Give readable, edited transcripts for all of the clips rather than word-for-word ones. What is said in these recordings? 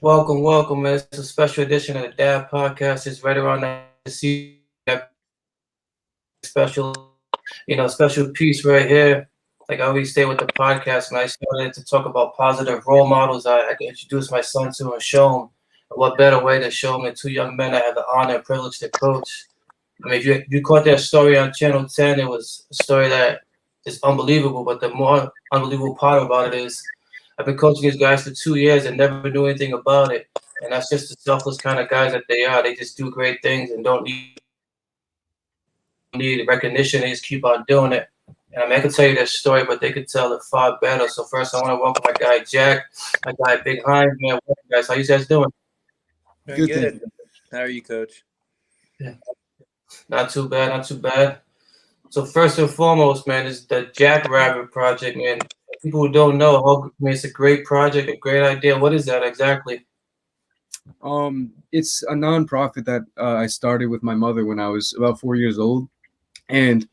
Welcome, man. It's a special edition of the Dad Podcast. It's right around the season. Special, special piece right here. Like I always say with the podcast, when I started to talk about positive role models, I introduced my son to and show him what better way to show him the two young men I had the honor and privilege to coach. I mean, if you caught that story on Channel 10, it was a story that is unbelievable. But the more unbelievable part about it is I've been coaching these guys for 2 years and never knew anything about it. And that's just the selfless kind of guys that they are. They just do great things and don't need recognition. They just keep on doing it. And I mean, I could tell you their story, but they could tell it far better. So first, I want to welcome my guy Jack, my guy Big Hines. Man, welcome, guys. How you guys doing? Doing good. How are you, Coach? Yeah. Not too bad, not too bad. So first and foremost, man, is the Jackrabbit Project, man. People who don't know, it's a great project, a great idea. What is that exactly? It's a nonprofit that I started with my mother when I was about 4 years old, and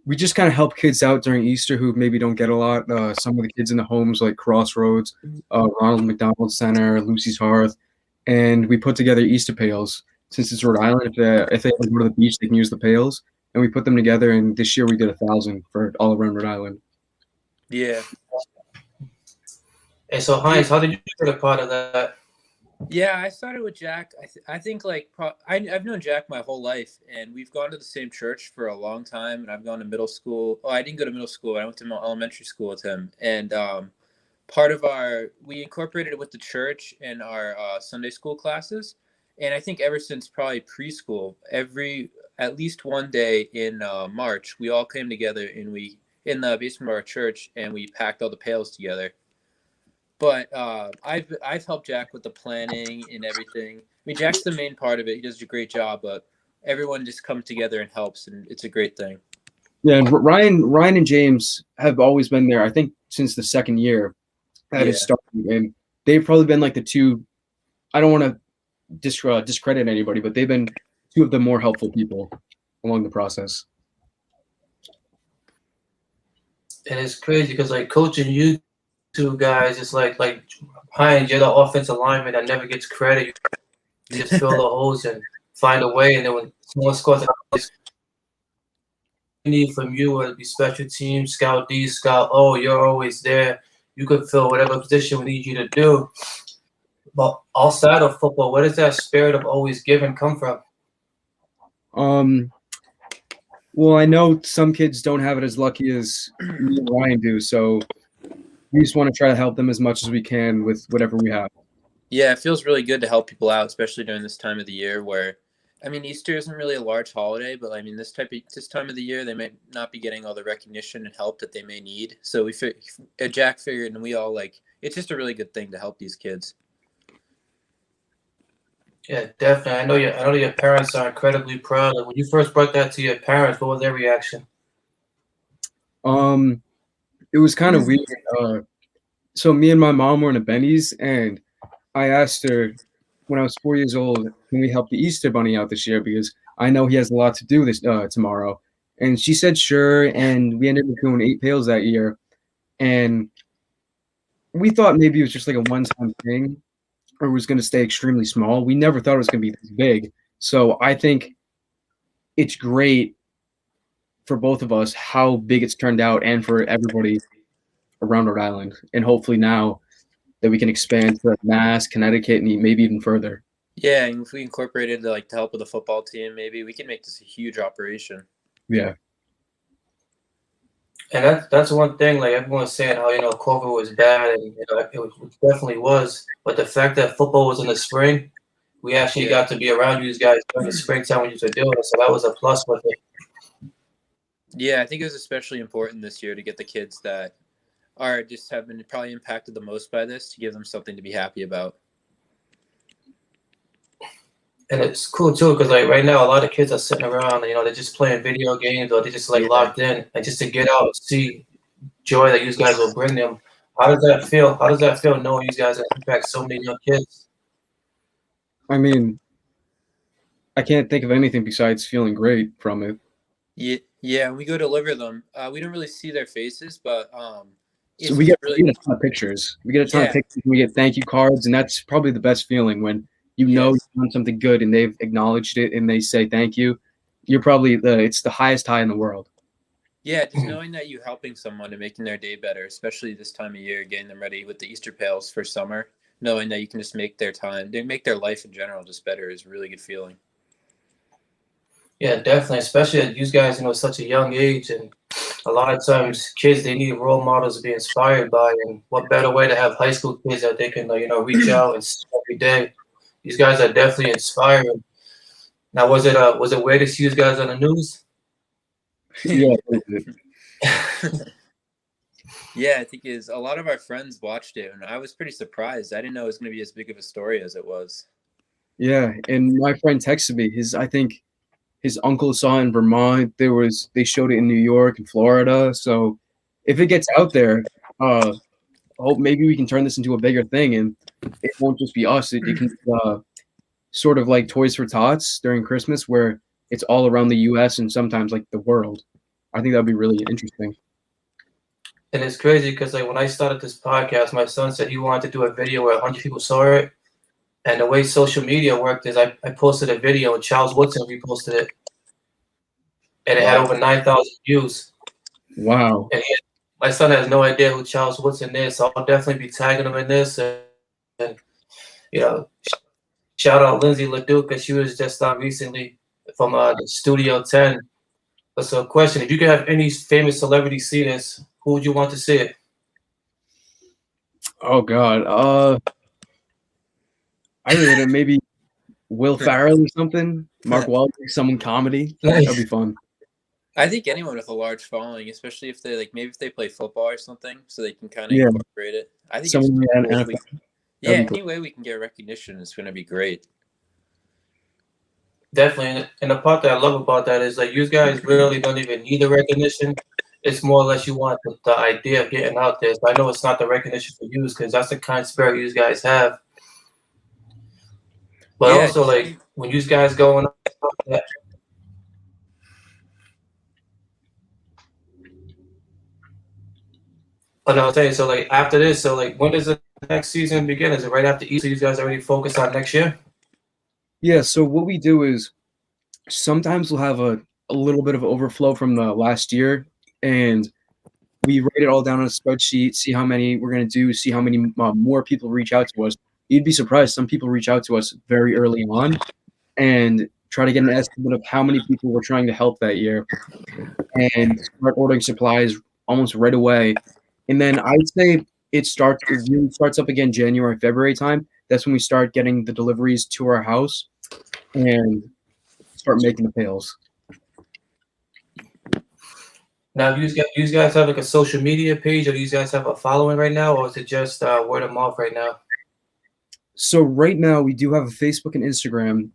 we just kind of help kids out during Easter who maybe don't get a lot. Some of the kids in the homes like Crossroads, Ronald McDonald Center, Lucy's Hearth, and we put together Easter pails. Since it's Rhode Island, if they ever go to the beach, they can use the pails, and we put them together. And this year we did 1,000 for all around Rhode Island. Yeah. And so, Hines, how did you get a part of that? Yeah, I started with Jack. I think I've known Jack my whole life, and we've gone to the same church for a long time. And I've gone to middle school. Oh, I didn't go to middle school. I went to elementary school with him. And we incorporated it with the church in our Sunday school classes. And I think ever since probably preschool, at least one day in March, we all came together and in the basement of our church, and we packed all the pails together. But I've helped Jack with the planning and everything. I mean, Jack's the main part of it. He does a great job, but everyone just comes together and helps, and it's a great thing. Yeah, and Ryan and James have always been there, I think, since the second year that it started. And they've probably been like the two, I don't want to discredit anybody, but they've been two of the more helpful people along the process. And it's crazy because like coaching you two guys, it's like Hines, you're the offensive lineman that never gets credit. You just fill the holes and find a way, and then when someone scores, need from you, whether it be special teams, scout D, scout O, you're always there. You could fill whatever position we need you to do. But outside of football, where does that spirit of always giving come from? Well, I know some kids don't have it as lucky as me and Ryan do, so we just want to try to help them as much as we can with whatever we have. Yeah, it feels really good to help people out, especially during this time of the year where, I mean, Easter isn't really a large holiday, but I mean, this time of the year, they may not be getting all the recognition and help that they may need. So Jack figured, and we all it's just a really good thing to help these kids. Yeah, definitely. I know your parents are incredibly proud. Like, when you first brought that to your parents, what was their reaction? It was kind of weird. So me and my mom were in a Benny's, and I asked her when I was 4 years old, can we help the Easter Bunny out this year? Because I know he has a lot to do this tomorrow. And she said sure, and we ended up doing 8 pails that year. And we thought maybe it was just like a one-time thing, or it was going to stay extremely small. We never thought it was going to be this big. So I think it's great for both of us how big it's turned out, and for everybody around Rhode Island. And hopefully now that we can expand to Mass, Connecticut, and maybe even further. Yeah, and if we incorporated to help with the football team, maybe we can make this a huge operation. Yeah. And that's one thing. Like everyone's saying, how COVID was bad, and it definitely was. But the fact that football was in the spring, we actually got to be around you guys during the springtime when you were doing it. So that was a plus with it. Yeah, I think it was especially important this year to get the kids that have been probably impacted the most by this, to give them something to be happy about. And it's cool too, because like right now a lot of kids are sitting around and they're just playing video games, or they're just locked in, and just to get out and see joy that you guys will bring them. How does that feel? How does that feel knowing you guys impact so many young kids? I mean, I can't think of anything besides feeling great from it. Yeah, when we go deliver them, we don't really see their faces, but So It's we just get really, a ton of pictures. We get a ton of yeah, pictures. We get thank you cards, and that's probably the best feeling when you know yes. you've done something good and they've acknowledged it and they say thank you. You're probably it's the highest high in the world. Yeah, just knowing that you're helping someone and making their day better, especially this time of year, getting them ready with the Easter pails for summer, knowing that you can just make their time, they make their life in general just better is a really good feeling. Yeah, definitely, especially at you guys, such a young age, and a lot of times kids they need role models to be inspired by, and what better way to have high school kids that they can reach out and see every day. These guys are definitely inspiring. Now, was it weird to see you guys on the news? Yeah. Yeah, I think is a lot of our friends watched it, and I was pretty surprised. I didn't know it was going to be as big of a story as it was. Yeah, and my friend texted me. I think his uncle saw it in Vermont. They showed it in New York and Florida. So if it gets out there, hope maybe we can turn this into a bigger thing, and it won't just be us. It can sort of like Toys for Tots during Christmas, where it's all around the U.S. and sometimes like the world. I think that'd be really interesting. And it's crazy because like when I started this podcast, my son said he wanted to do a video where 100 people saw it. And the way social media worked is I posted a video and Charles Woodson reposted it, and it had Wow. over 9,000 views. Wow. And my son has no idea who Charles Woodson is, so I'll definitely be tagging him in this. And you know, shout out Lindsay Leduc because she was just on recently from the Studio 10. But so, question: if you could have any famous celebrity see this, who would you want to see it? Oh God. I really don't. Maybe Will Ferrell or something. Mark Wahlberg, someone comedy. That'd be fun. I think anyone with a large following, especially if they maybe if they play football or something, so they can kind of Yeah, incorporate it. I think it's someone in the cool if NFL. yeah, That'd be cool. any way we can get recognition is going to be great. Definitely, and the part that I love about that is like you guys really don't even need the recognition. It's more or less you want the idea of getting out there. So I know it's not the recognition for you because that's the kind of spirit you guys have. But Yeah, also like when you guys going out there, but I was saying so like after this, so like when does the next season begin? Is it right after Easter? You guys already focused on next year? Yeah. So what we do is sometimes we'll have a little bit of overflow from the last year, and we write it all down on a spreadsheet, see how many we're going to do, see how many more people reach out to us. You'd be surprised. Some people reach out to us very early on and try to get an estimate of how many people we're trying to help that year and start ordering supplies almost right away. And then I'd say it really starts up again January, February time. That's when we start getting the deliveries to our house and start making the pails. Now, you guys have like a social media page, or do you guys have a following right now, or is it just word of mouth right now? So right now we do have a Facebook and Instagram,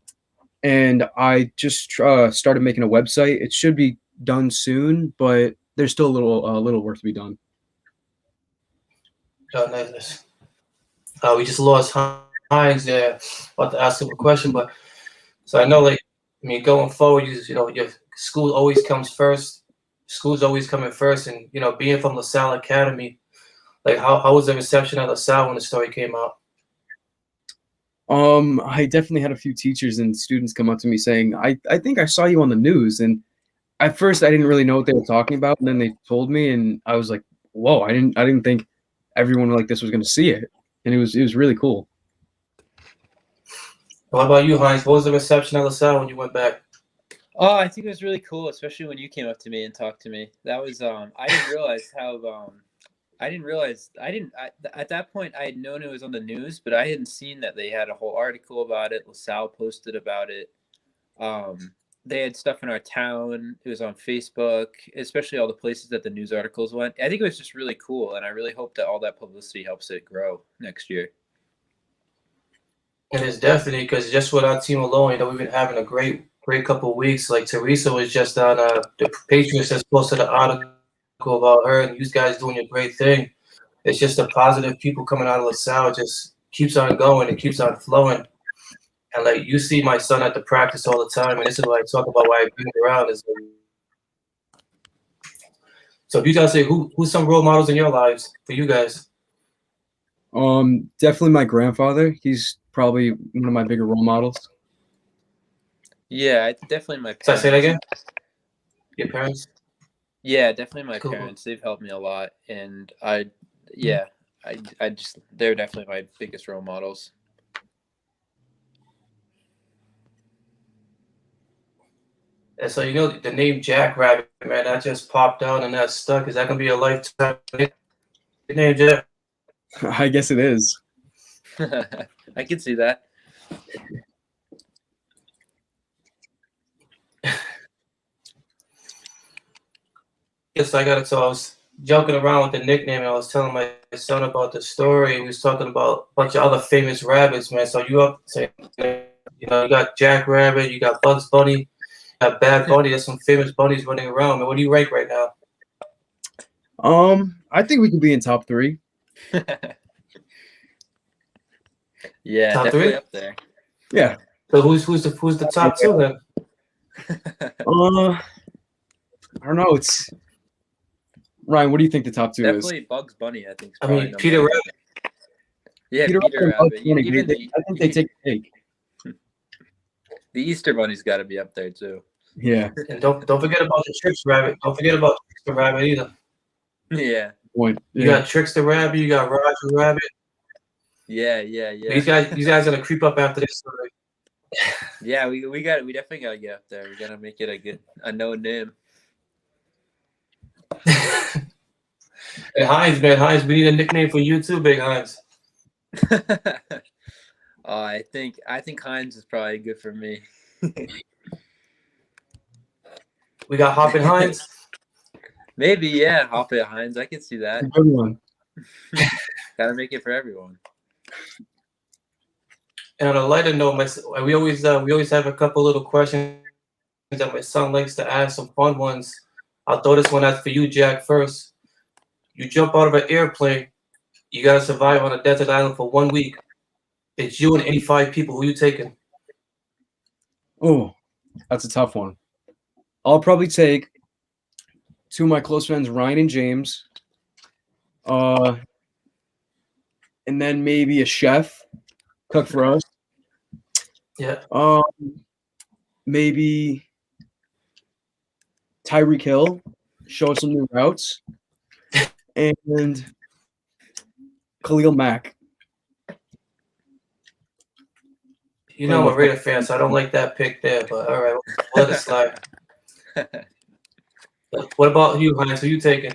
and I just started making a website. It should be done soon, but there's still a little work to be done. Nice. We just lost Hines there. About to ask him a question, but so I know, like, I mean, going forward, your school always comes first. School's always coming first, and being from LaSalle Academy, like, how was the reception at LaSalle when the story came out? I definitely had a few teachers and students come up to me saying, I think I saw you on the news. And at first I didn't really know what they were talking about. And then they told me and I was like, whoa, I didn't think everyone like this was gonna see it. And it was really cool. What about you, Hines? What was the reception at LaSalle when you went back? Oh, I think it was really cool, especially when you came up to me and talked to me. That was I didn't realize how I didn't realize at that point I had known it was on the news, but I hadn't seen that they had a whole article about it. LaSalle posted about it. They had stuff in our town. It was on Facebook, especially all the places that the news articles went. I think it was just really cool, and I really hope that all that publicity helps it grow next year. And it's definitely because just with our team alone, we've been having a great couple of weeks. Like Teresa was just on the Patriots has posted an article about her, and you guys doing a great thing. It's just the positive people coming out of LaSalle just keeps on going and keeps on flowing. And like you see my son at the practice all the time, and this is what I talk about why I bring him around is So if you guys say who's some role models in your lives for you guys? Definitely my grandfather. He's probably one of my bigger role models. Yeah, definitely my So I say that parents. again. Your parents. Yeah, definitely my Cool. parents. They've helped me a lot, and I just they're definitely my biggest role models. And so the name Jack Rabbit, man, that just popped out and that stuck. Is that gonna be a lifetime name, Jack? I guess it is. I can see that. Yes, I got it. So I was joking around with the nickname, and I was telling my son about the story. We was talking about a bunch of other famous rabbits, man. So you up saying, you got Jack Rabbit, you got Bugs Bunny, you got Bad Bunny. There's some famous bunnies running around, man. What do you rank right now? I think we could be in top 3. Yeah, Top definitely 3? up there. Yeah. So who's the top 2 then? I don't know. It's Ryan. What do you think the top 2 is? Definitely Bugs Bunny, I think. Is I probably mean, number Peter one. Rabbit. Yeah, Peter Peter Rabbit and Bugs Rabbit. Bunny, Even I think they take the cake. the Easter Bunny's got to be up there too. Yeah. And don't forget about the Tricks Rabbit. Don't forget about Trickster Rabbit either. Yeah. Point. You Yeah. got Trickster Rabbit, you got Roger Rabbit. Yeah. These guys gonna creep up after this story. Yeah, we definitely gotta get up there. We gotta make it a known name. And Heinz, man, Heinz, we need a nickname for you too, Big Heinz. I think Heinz is probably good for me. We got Hoppin' Heinz. Maybe, yeah, Hop it Heinz. I can see that. Good one. Gotta make it for everyone. And on a lighter note, we always have a couple little questions that my son likes to ask, some fun ones. I'll throw this one out for you, Jack, first. You jump out of an airplane, you gotta survive on a desert island for 1 week. It's you and 85 people. Who you taking? Oh, that's a tough one. I'll probably take 2 of my close friends, Ryan and James. And then maybe a chef, cook for us. Yeah. Maybe Tyreek Hill, show us some new routes, and Khalil Mack. You know I'm a Raider fan, so I don't like that pick there, but all right, we'll let it slide. What about you, Heinz? Who you taking?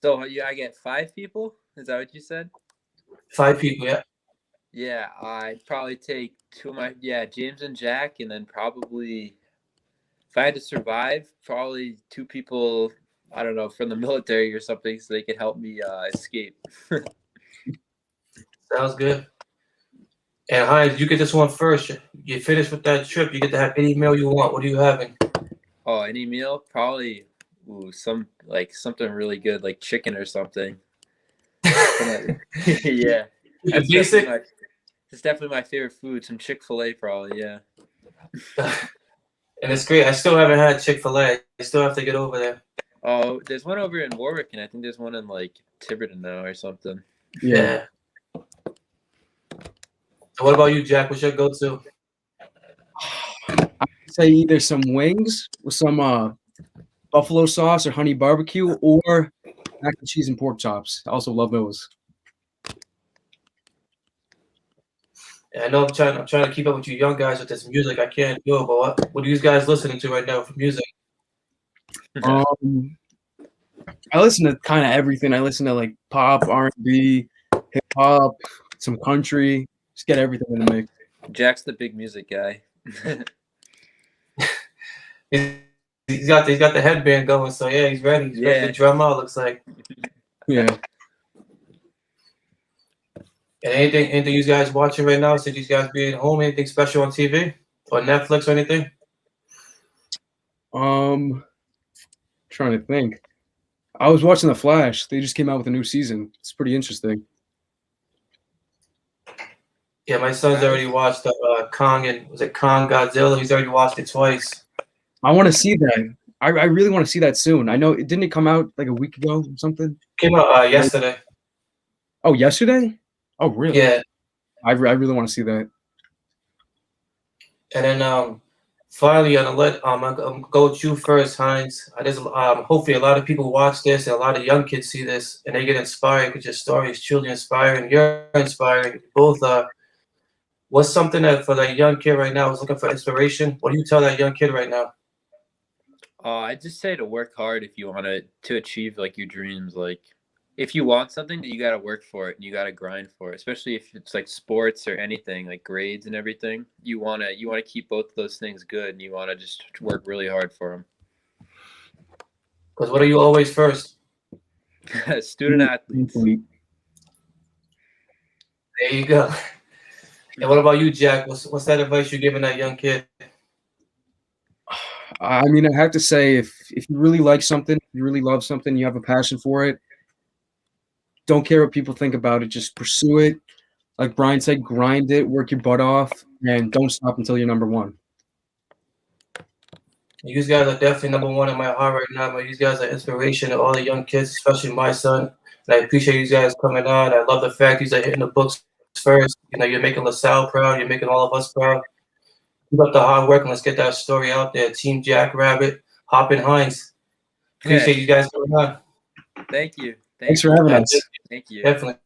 So I get 5 people? Is that what you said? 5 people, yeah. Yeah, I'd probably take 2 of my James and Jack, and then probably if I had to survive, probably 2 people, I don't know, from the military or something, so they could help me escape. Sounds good. And Heinz, you get this one first. You finish with that trip, you get to have any meal you want. What are you having? Oh, any meal? Probably something really good, like chicken or something. Yeah. That's Basic. It's definitely my favorite food. Some Chick-fil-A, probably, yeah. And it's great. I still haven't had Chick-fil-A. I still have to get over there. Oh, there's one over in Warwick, and I think there's one in like Tiverton now or something. Yeah. So what about you, Jack? What's your go-to? I'd say either some wings with some buffalo sauce or honey barbecue, or mac and cheese and pork chops. I also love those. Yeah, I know I'm trying to keep up with you young guys with this music. I can't do it, but what are you guys listening to right now for music? I listen to kind of everything. I listen to like pop, R&B, hip hop, some country. Just get everything in the mix. Jack's the big music guy. He's got the headband going, so yeah, he's ready. He's ready to drum out. Looks like. Yeah. And anything you guys watching right now? Since you guys being home, anything special on TV or Netflix or anything? Trying to think. I was watching The Flash. They just came out with a new season. It's pretty interesting. Yeah, my son's already watched Kong and was it Kong Godzilla? He's already watched it twice. I want to see that. I really want to see that soon. I know didn't it come out like a week ago or something? Came out yesterday. Oh, yesterday? Oh, really? Yeah, I really want to see that. and then finally, I'm go with you first, Heinz. There's hopefully a lot of people watch this and a lot of young kids see this and they get inspired because your story is truly inspiring. You're inspiring. Both are. What's something that for that young kid right now who's looking for inspiration? What do you tell that young kid right now? I just say to work hard if you want to achieve like your dreams. Like if you want something, you got to work for it and you got to grind for it. Especially if it's like sports or anything, like grades and everything. You want to keep both of those things good, and you want to just work really hard for Because what are you always first? them. Student athletes. There you go. And what about you, Jack? What's that advice you're giving that young kid? I mean, I have to say, if you really like something, you really love something, you have a passion for it, don't care what people think about it. Just pursue it. Like Brian said, grind it, work your butt off, and don't stop until you're number one. You guys are definitely number one in my heart right now. But you guys are inspiration to all the young kids, especially my son. And I appreciate you guys coming on. I love the fact you guys are hitting the books first. You know, you're making LaSalle proud. You're making all of us proud. Keep up the hard work and let's get that story out there. Team Jackrabbit, Hoppin' Heinz. Appreciate you guys coming on. Thank you. Thanks for having us. Thank you. Definitely.